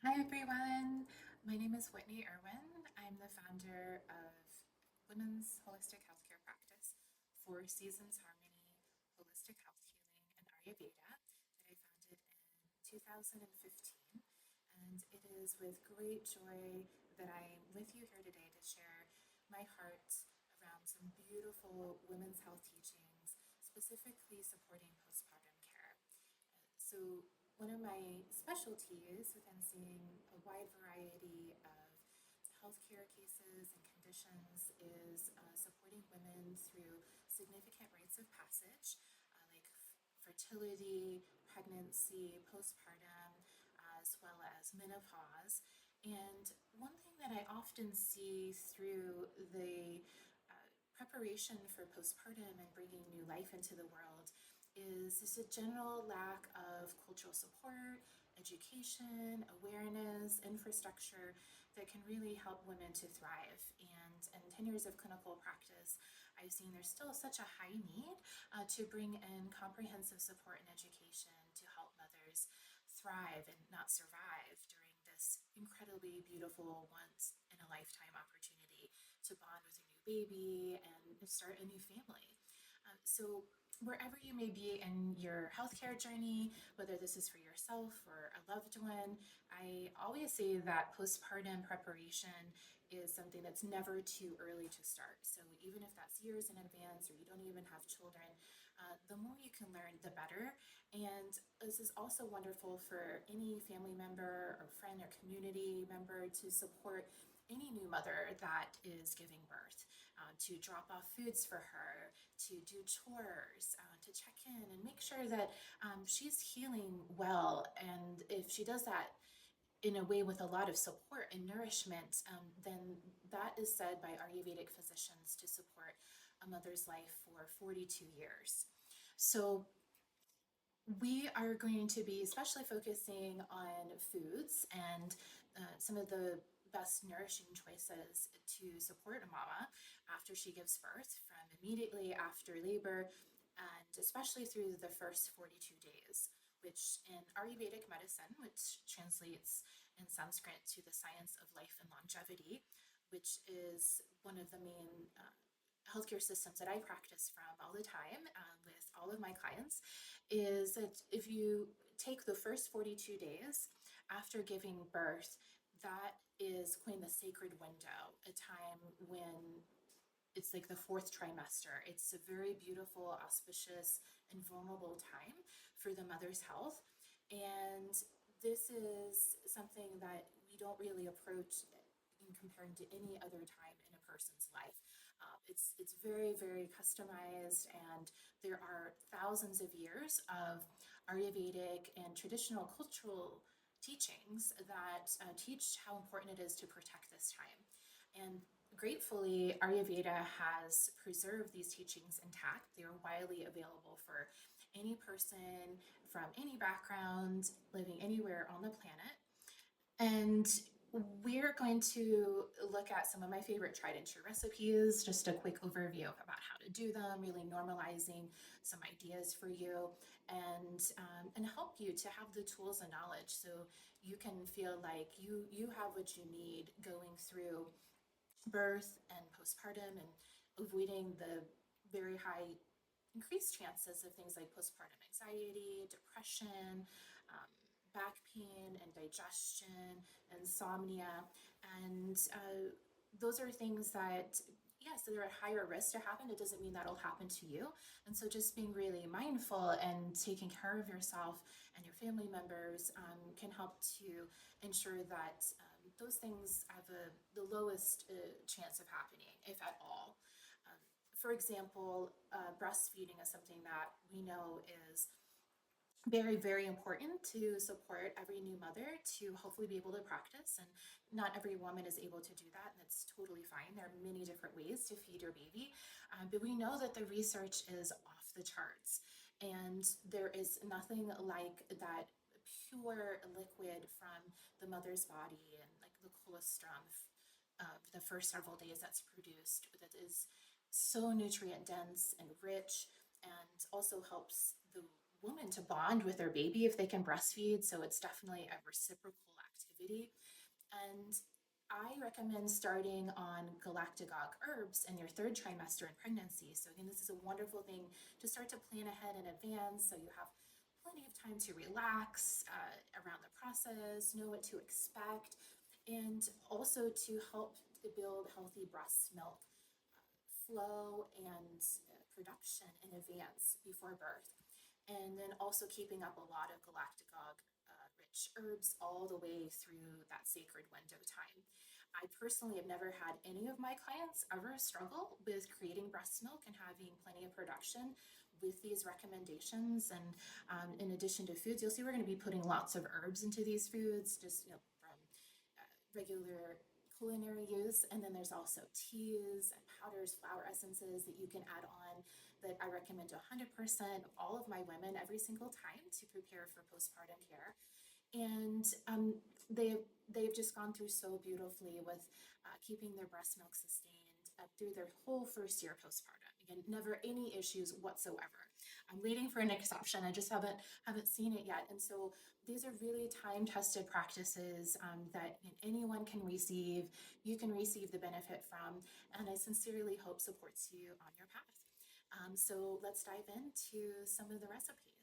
Hi everyone, my name is Whitney Irwin. I'm the founder of Women's Holistic Healthcare Practice, Four Seasons Harmony, Holistic Health Healing, and Ayurveda that I founded in 2015. And it is with great joy that I'm with you here today to share my heart around some beautiful women's health teachings, specifically supporting postpartum care. So one of my specialties within seeing a wide variety of healthcare cases and conditions is supporting women through significant rites of passage, like fertility, pregnancy, postpartum, as well as menopause. And one thing that I often see through the preparation for postpartum and bringing new life into the world is just a general lack of cultural support, education, awareness, infrastructure that can really help women to thrive. And in 10 years of clinical practice, I've seen there's still such a high need to bring in comprehensive support and education to help mothers thrive and not survive during this incredibly beautiful once in a lifetime opportunity to bond with a new baby and start a new family. So wherever you may be in your healthcare journey, whether this is for yourself or a loved one, I always say that postpartum preparation is something that's never too early to start. So even if that's years in advance or you don't even have children, the more you can learn, the better. And this is also wonderful for any family member or friend or community member to support any new mother that is giving birth, to drop off foods for her, to do chores, to check in and make sure that she's healing well. And if she does that in a way with a lot of support and nourishment, then that is said by Ayurvedic physicians to support a mother's life for 42 years. So we are going to be especially focusing on foods and some of the best nourishing choices to support a mama after she gives birth, from immediately after labor and especially through the first 42 days, which in Ayurvedic medicine, which translates in Sanskrit to the science of life and longevity, which is one of the main healthcare systems that I practice from all the time with all of my clients, is that if you take the first 42 days after giving birth, that is coined the sacred window, a time when it's like the fourth trimester. It's a very beautiful, auspicious, and vulnerable time for the mother's health. And this is something that we don't really approach in comparing to any other time in a person's life. It's very, very customized, and there are thousands of years of Ayurvedic and traditional cultural teachings that teach how important it is to protect this time. And gratefully, Ayurveda has preserved these teachings intact. They are widely available for any person from any background living anywhere on the planet. And we're going to look at some of my favorite tried and true recipes, just a quick overview about how to do them, really normalizing some ideas for you, and help you to have the tools and knowledge so you can feel like you have what you need going through birth and postpartum, and avoiding the very high increased chances of things like postpartum anxiety, depression, um, back pain, and digestion, insomnia. And those are things that, yes, they're at higher risk to happen. It doesn't mean that'll happen to you. And so just being really mindful and taking care of yourself and your family members can help to ensure that those things have the lowest chance of happening, if at all. For example, breastfeeding is something that we know is very, very important to support every new mother to hopefully be able to practice. And not every woman is able to do that, and that's totally fine. There are many different ways to feed your baby, but we know that the research is off the charts, and there is nothing like that pure liquid from the mother's body and like the colostrum of the first several days that's produced that is so nutrient dense and rich, and also helps the woman to bond with their baby if they can breastfeed. So it's definitely a reciprocal activity. And I recommend starting on galactagogue herbs in your third trimester in pregnancy. So again, this is a wonderful thing to start to plan ahead in advance so you have plenty of time to relax around the process, know what to expect, and also to help to build healthy breast milk flow and production in advance before birth. And then also keeping up a lot of galactagogue rich herbs all the way through that sacred window time. I personally have never had any of my clients ever struggle with creating breast milk and having plenty of production with these recommendations. And in addition to foods, you'll see we're going to be putting lots of herbs into these foods, just from regular culinary use. And then there's also teas and powders, flower essences that you can add on that I recommend to 100% of all of my women every single time to prepare for postpartum care. And they've just gone through so beautifully with keeping their breast milk sustained through their whole first year postpartum. Again, never any issues whatsoever. I'm waiting for an exception. I just haven't seen it yet. And so these are really time-tested practices that anyone can receive. You can receive the benefit from, and I sincerely hope supports you on your path. So let's dive into some of the recipes.